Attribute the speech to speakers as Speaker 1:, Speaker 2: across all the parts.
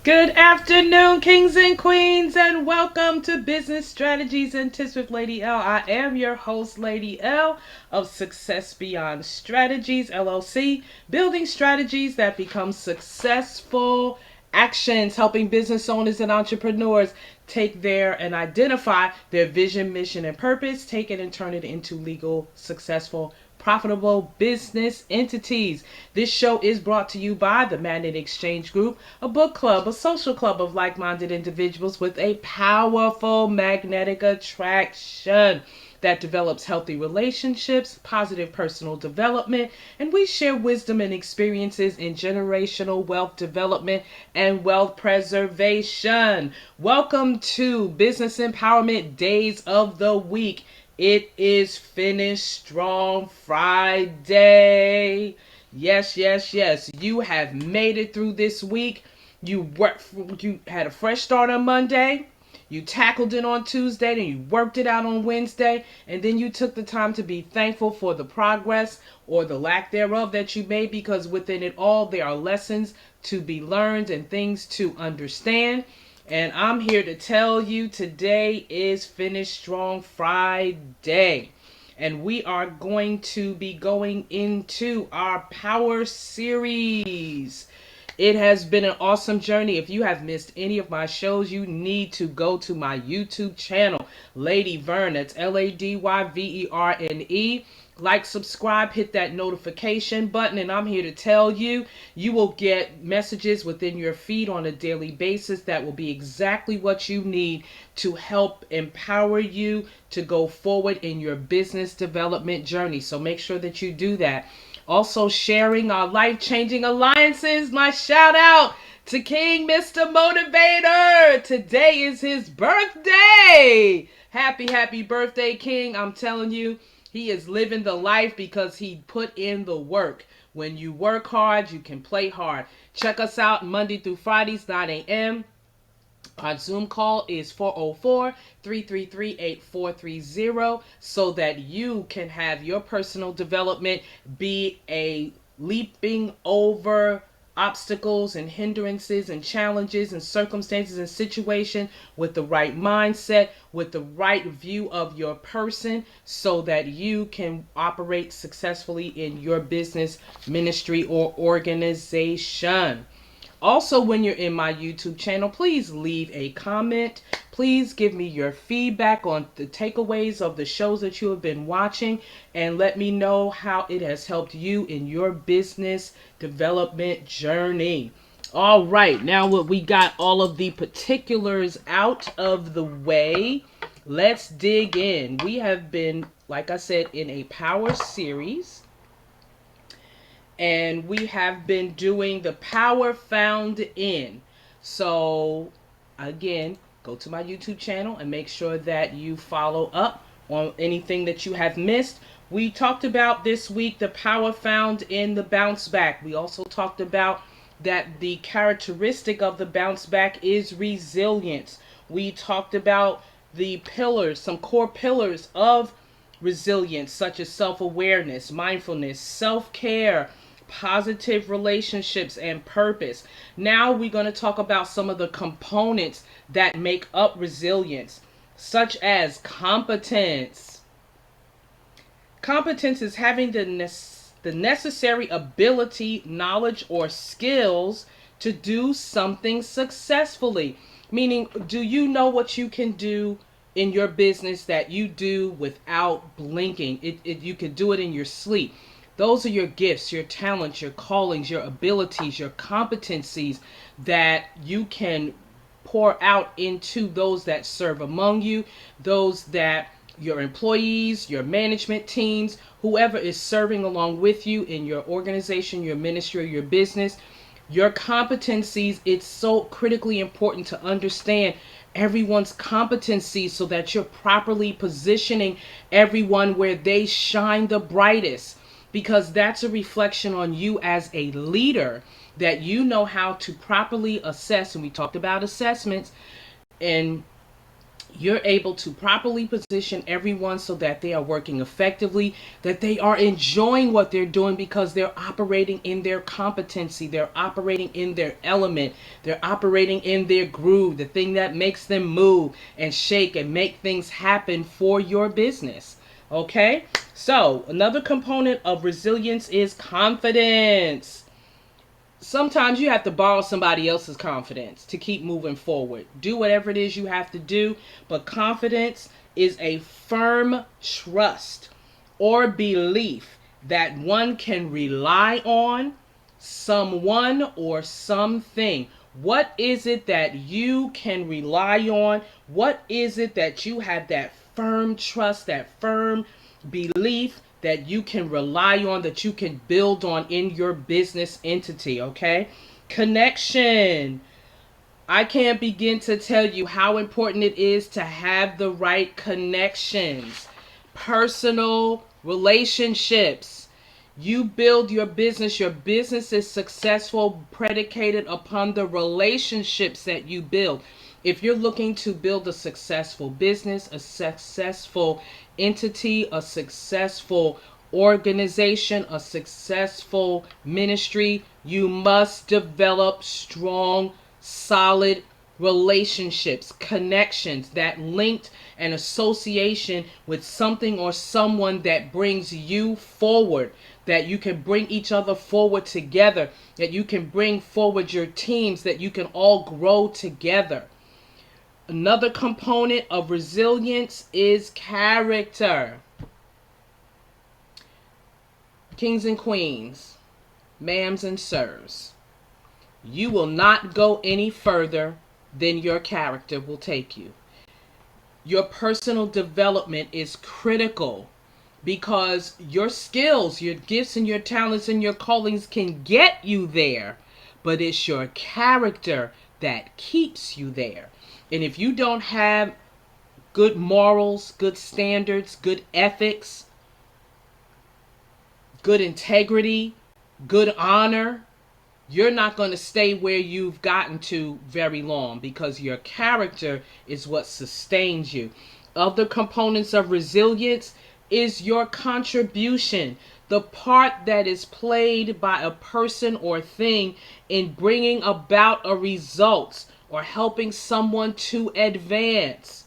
Speaker 1: Good afternoon, kings and queens, and welcome to Business Strategies and Tips with Lady L. I am your host, Lady L, of Success Beyond Strategies, LLC, building strategies that become successful actions, helping business owners and entrepreneurs take their and identify their vision, mission, and purpose, take it and turn it into legal, successful, profitable business entities. This show is brought to you by the Magnet Exchange Group, a book club, a social club of like-minded individuals with a powerful magnetic attraction that develops healthy relationships, positive personal development, and we share wisdom and experiences in generational wealth development and wealth preservation. Welcome to Business Empowerment Days of the Week. It is Finish Strong Friday. Yes, yes, yes. You have made it through this week. You had a fresh start on Monday. You tackled it on Tuesday, then you worked it out on Wednesday, and then you took the time to be thankful for the progress or the lack thereof that you made, because within it all there are lessons to be learned and things to understand. And I'm here to tell you today is Finish Strong Friday. And we are going to be going into our Power Series. It has been an awesome journey. If you have missed any of my shows, you need to go to my YouTube channel, Lady Verne. That's LadyVerne. Like, subscribe, hit that notification button, and I'm here to tell you, you will get messages within your feed on a daily basis that will be exactly what you need to help empower you to go forward in your business development journey. So make sure that you do that. Also, sharing our life-changing alliances. My shout out to King Mr. Motivator. Today is his birthday. Happy birthday, King. I'm telling you, he is living the life because he put in the work. When you work hard, you can play hard. Check us out Monday through Fridays, 9 a.m. Our Zoom call is 404-333-8430 so that you can have your personal development be a leaping over obstacles and hindrances and challenges and circumstances and situations with the right mindset, with the right view of your person, so that you can operate successfully in your business, ministry, or organization. Also, when you're in my YouTube channel, please leave a comment. Please give me your feedback on the takeaways of the shows that you have been watching, and let me know how it has helped you in your business development journey. All right, now that we got all of the particulars out of the way, let's dig in. We have been, like I said, in a power series, and we have been doing the power found in. So again, go to my YouTube channel and make sure that you follow up on anything that you have missed. We talked about this week the power found in the bounce back. We also talked about that the characteristic of the bounce back is resilience. We talked about the pillars, some core pillars of resilience, such as self-awareness, mindfulness, self-care, positive relationships, and purpose. Now we're going to talk about some of the components that make up resilience, such as competence. Competence is having the necessary ability, knowledge, or skills to do something successfully. Meaning, do you know what you can do in your business that you do without blinking? You can do it in your sleep. Those are your gifts, your talents, your callings, your abilities, your competencies that you can pour out into those that serve among you, those that your employees, your management teams, whoever is serving along with you in your organization, your ministry, or your business. Your competencies, it's so critically important to understand everyone's competencies so that you're properly positioning everyone where they shine the brightest, because that's a reflection on you as a leader, that you know how to properly assess. And we talked about assessments, and You're able to properly position everyone so that they are working effectively, that they are enjoying what they're doing because they're operating in their competency, they're operating in their element, they're operating in their groove, the thing that makes them move and shake and make things happen for your business. Okay? So, another component of resilience is confidence. Sometimes you have to borrow somebody else's confidence to keep moving forward. Do whatever it is you have to do, but confidence is a firm trust or belief that one can rely on someone or something. What is it that you can rely on? What is it that you have that firm trust, that firm belief that you can rely on, that you can build on in your business entity, okay? Connection. I can't begin to tell you how important it is to have the right connections. Personal relationships. You build your business. Your business is successful predicated upon the relationships that you build. If you're looking to build a successful business, a successful entity, a successful organization, a successful ministry, you must develop strong, solid relationships, connections, that linked and association with something or someone that brings you forward, that you can bring each other forward together, that you can bring forward your teams, that you can all grow together. Another component of resilience is character. Kings and queens, ma'ams and sirs, you will not go any further than your character will take you. Your personal development is critical because your skills, your gifts, and your talents and your callings can get you there, but it's your character that keeps you there. And if you don't have good morals, good standards, good ethics, good integrity, good honor, you're not going to stay where you've gotten to very long because your character is what sustains you. Other components of resilience is your contribution, the part that is played by a person or thing in bringing about a result or helping someone to advance.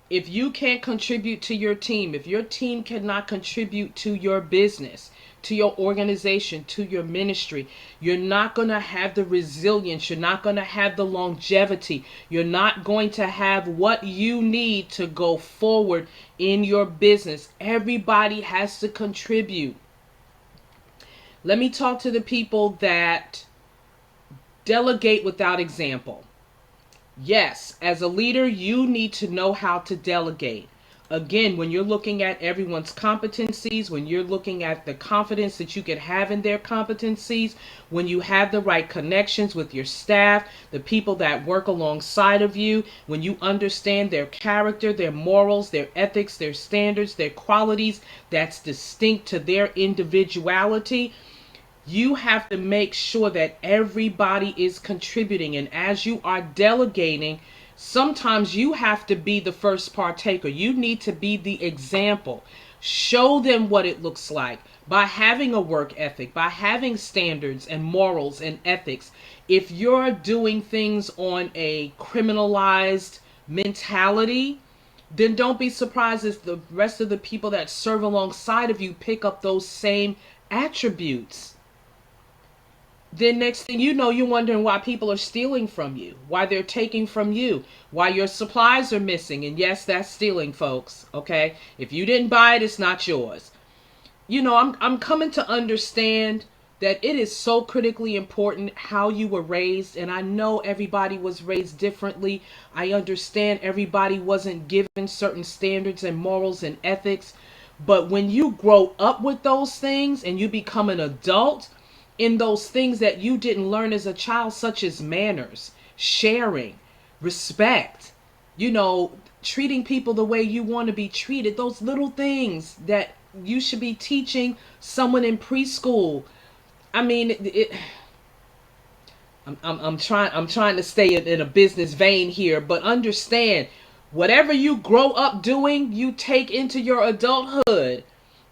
Speaker 1: If you can't contribute to your team, if your team cannot contribute to your business, to your organization, to your ministry, you're not going to have the resilience. You're not going to have the longevity. You're not going to have what you need to go forward in your business. Everybody has to contribute. Let me talk to the people that delegate without example. Yes, as a leader, you need to know how to delegate. Again, when you're looking at everyone's competencies, when you're looking at the confidence that you can have in their competencies, when you have the right connections with your staff, the people that work alongside of you, when you understand their character, their morals, their ethics, their standards, their qualities that's distinct to their individuality, you have to make sure that everybody is contributing. And as you are delegating, sometimes you have to be the first partaker. You need to be the example. Show them what it looks like by having a work ethic, by having standards and morals and ethics. If you're doing things on a criminalized mentality, then don't be surprised if the rest of the people that serve alongside of you pick up those same attributes. Then next thing you know, you're wondering why people are stealing from you, why they're taking from you, why your supplies are missing. And yes, that's stealing, folks. Okay? If you didn't buy it, it's not yours. I'm coming to understand that it is so critically important how you were raised. And I know everybody was raised differently. I understand everybody wasn't given certain standards and morals and ethics. But when you grow up with those things and you become an adult, in those things that you didn't learn as a child, such as manners, sharing, respect, treating people the way you want to be treated, those little things that you should be teaching someone in preschool. I mean, I'm trying to stay in a business vein here, but understand Whatever you grow up doing, you take into your adulthood.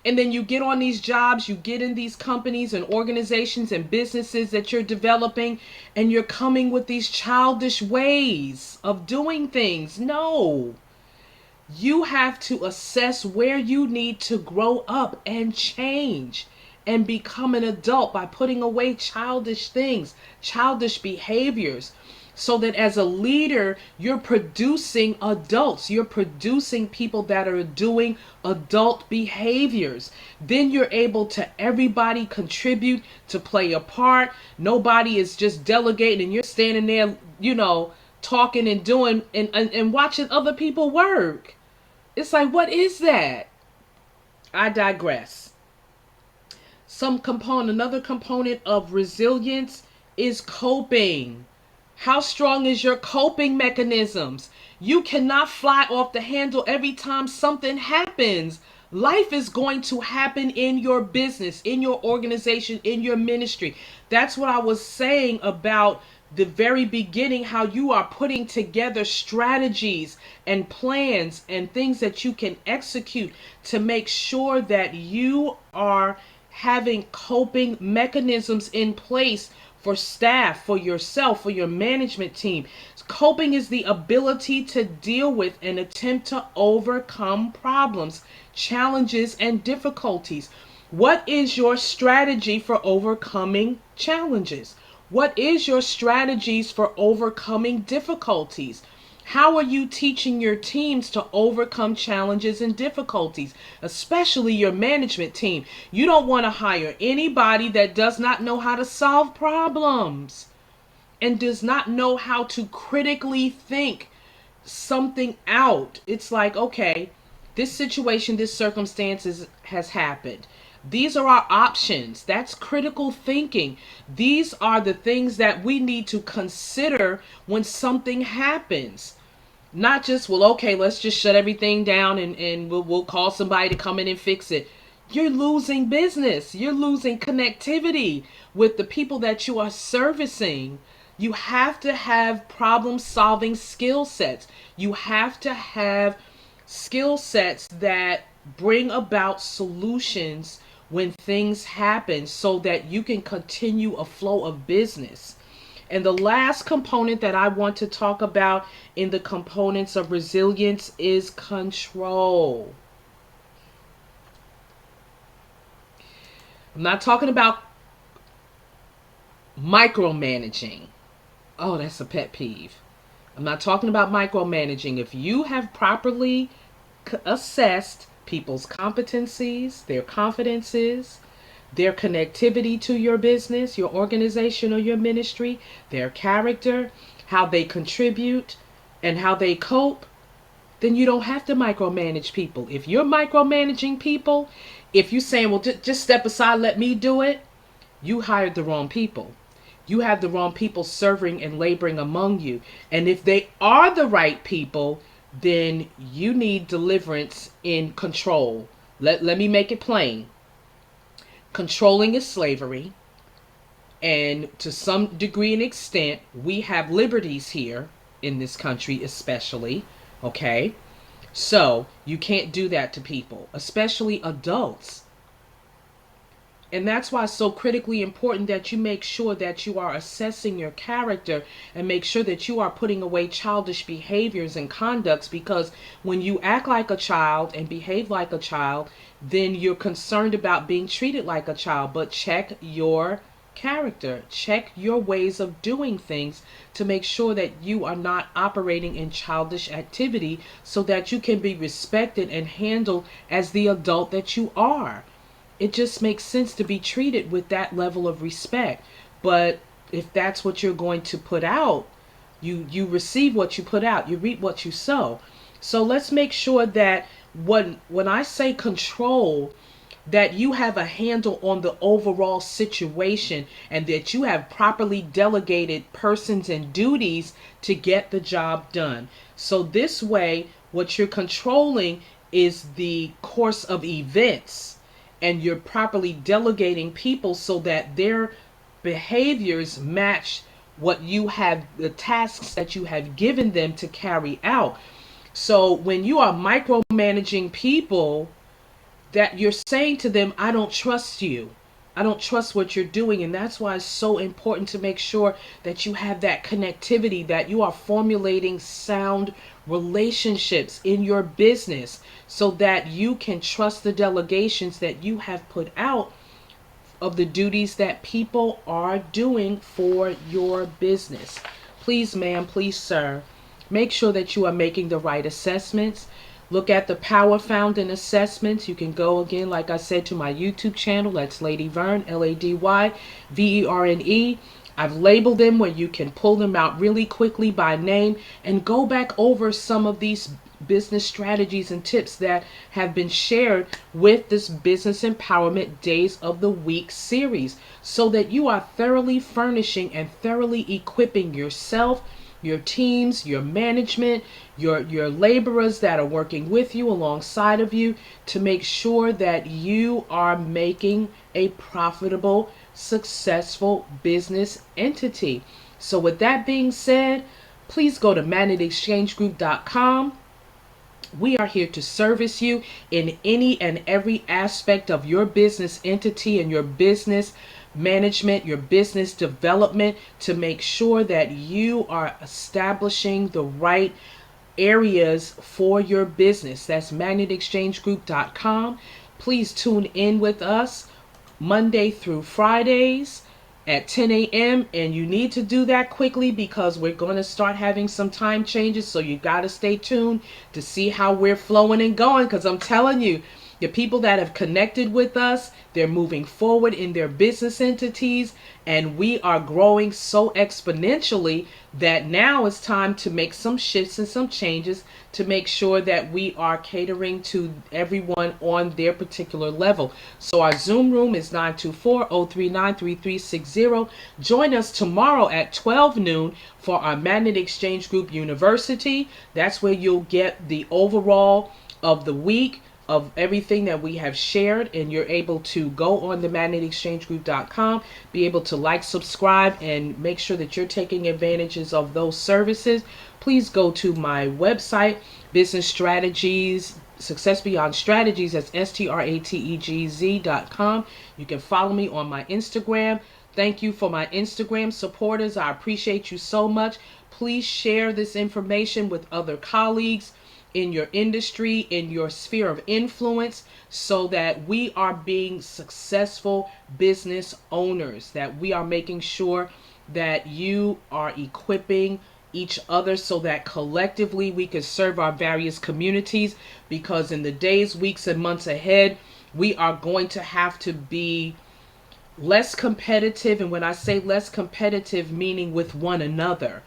Speaker 1: And then you get on these jobs, you get in these companies and organizations and businesses that you're developing, and you're coming with these childish ways of doing things. No. You have to assess where you need to grow up and change and become an adult by putting away childish things, childish behaviors, so that as a leader, you're producing adults. You're producing people that are doing adult behaviors. Then you're able to everybody contribute to play a part. Nobody is just delegating and you're standing there, talking and doing and watching other people work. It's like, what is that? I digress. Another component of resilience is coping. How strong is your coping mechanisms? You cannot fly off the handle every time something happens. Life is going to happen in your business, in your organization, in your ministry. That's what I was saying about the very beginning, how you are putting together strategies and plans and things that you can execute to make sure that you are having coping mechanisms in place for staff, for yourself, for your management team. Coping is the ability to deal with and attempt to overcome problems, challenges, and difficulties. What is your strategy for overcoming challenges? What is your strategies for overcoming difficulties? How are you teaching your teams to overcome challenges and difficulties, especially your management team? You don't want to hire anybody that does not know how to solve problems and does not know how to critically think something out. It's like, okay, this situation, this circumstance has happened. These are our options. That's critical thinking. These are the things that we need to consider when something happens. Not just, well, okay, let's just shut everything down and we'll call somebody to come in and fix it. You're losing business. You're losing connectivity with the people that you are servicing. You have to have problem-solving skill sets. You have to have skill sets that bring about solutions when things happen so that you can continue a flow of business. And the last component that I want to talk about in the components of resilience is control. I'm not talking about micromanaging. Oh, that's a pet peeve. I'm not talking about micromanaging. If you have properly assessed people's competencies, their confidences, their connectivity to your business, your organization, or your ministry, their character, how they contribute, and how they cope, then you don't have to micromanage people. If you're micromanaging people, if you're saying, well, just step aside, let me do it, you hired the wrong people. You have the wrong people serving and laboring among you. And if they are the right people, then you need deliverance in control. Let me make it plain. Controlling is slavery. And to some degree and extent, we have liberties here in this country especially. Okay? So you can't do that to people, especially adults. And that's why it's so critically important that you make sure that you are assessing your character and make sure that you are putting away childish behaviors and conducts, because when you act like a child and behave like a child, then you're concerned about being treated like a child. But check your character, check your ways of doing things to make sure that you are not operating in childish activity so that you can be respected and handled as the adult that you are. It just makes sense to be treated with that level of respect. But if that's what you're going to put out, you receive what you put out, you reap what you sow. So let's make sure that when I say control, that you have a handle on the overall situation and that you have properly delegated persons and duties to get the job done. So this way, what you're controlling is the course of events, and you're properly delegating people so that their behaviors match what you have, the tasks that you have given them to carry out. So when you are micromanaging people, that you're saying to them, I don't trust you. I don't trust what you're doing. And that's why it's so important to make sure that you have that connectivity, that you are formulating sound relationships in your business so that you can trust the delegations that you have put out of the duties that people are doing for your business. Please, ma'am, please, sir, make sure that you are making the right assessments. Look at the power found in assessments. You can go again, like I said, to my YouTube channel. That's Lady Verne, LadyVerne. I've labeled them where you can pull them out really quickly by name and go back over some of these business strategies and tips that have been shared with this Business Empowerment Days of the Week series, so that you are thoroughly furnishing and thoroughly equipping yourself, your teams, your management, your laborers that are working with you, alongside of you, to make sure that you are making a profitable, successful business entity. So with that being said, please go to magnetexchangegroup.com. We are here to service you in any and every aspect of your business entity and your business management, your business development, to make sure that you are establishing the right areas for your business. That's magnetexchangegroup.com. Please tune in with us Monday through Fridays at 10 a.m. and you need to do that quickly because we're going to start having some time changes, so you got to stay tuned to see how we're flowing and going, because I'm telling you, the people that have connected with us, they're moving forward in their business entities, and we are growing so exponentially that now it's time to make some shifts and some changes to make sure that we are catering to everyone on their particular level. So our Zoom room is 924-039-3360. Join us tomorrow at 12 noon for our Magnet Exchange Group University. That's where you'll get the overall of the week of everything that we have shared, and you're able to go on the magnetexchangegroup.com, be able to like, subscribe, and make sure that you're taking advantages of those services. Please go to my website, Business Strategies, Success Beyond Strategies, that's STRATEGZ.com. You can follow me on my Instagram. Thank you for my Instagram supporters. I appreciate you so much. Please share this information with other colleagues in your industry, in your sphere of influence, so that we are being successful business owners, that we are making sure that you are equipping each other so that collectively we can serve our various communities, because in the days, weeks, and months ahead, we are going to have to be less competitive. And when I say less competitive, meaning with one another,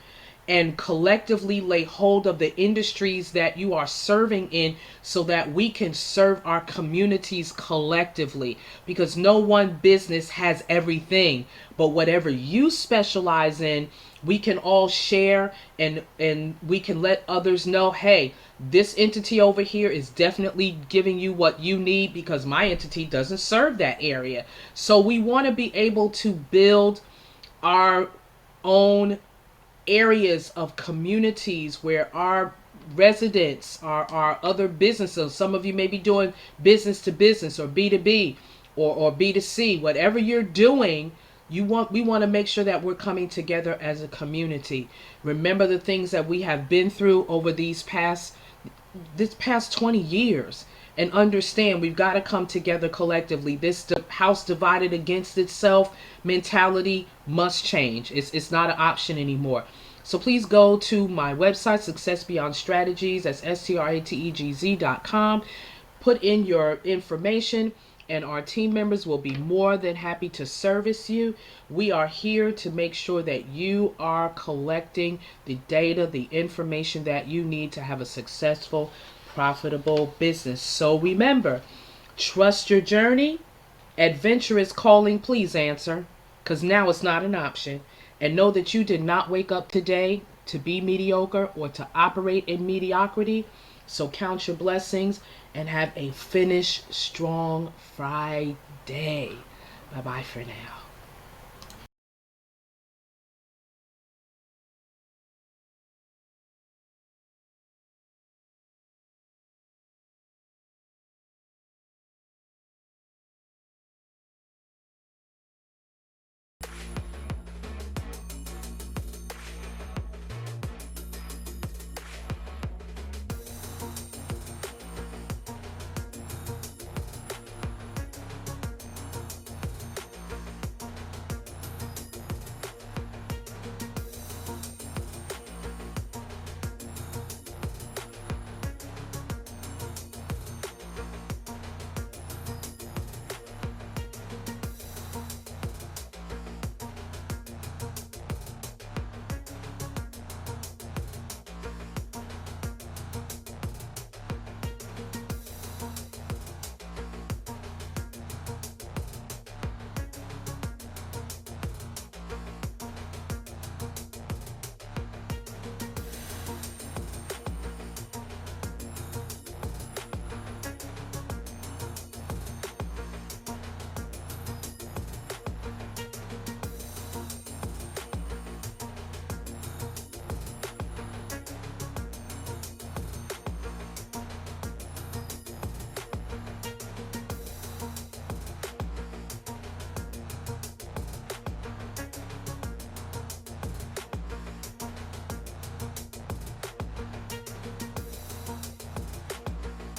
Speaker 1: and collectively lay hold of the industries that you are serving in so that we can serve our communities collectively, because no one business has everything, but whatever you specialize in, we can all share, and we can let others know, hey, this entity over here is definitely giving you what you need because my entity doesn't serve that area. So we want to be able to build our own areas of communities where our residents are other businesses. Some of you may be doing business to business or B2B or B2C. Whatever you're doing, we want to make sure that we're coming together as a community. Remember the things that we have been through over this past 20 years, and understand we've got to come together collectively. This house divided against itself mentality must change. It's not an option anymore. So please go to my website, Success Beyond Strategies, that's STRATEGZ.com. Put in your information, and our team members will be more than happy to service you. We are here to make sure that you are collecting the data, the information that you need to have a successful, profitable business. So remember, trust your journey. Adventure is calling. Please answer, because now it's not an option. And know that you did not wake up today to be mediocre or to operate in mediocrity. So count your blessings and have a finish strong Friday. Bye-bye for now.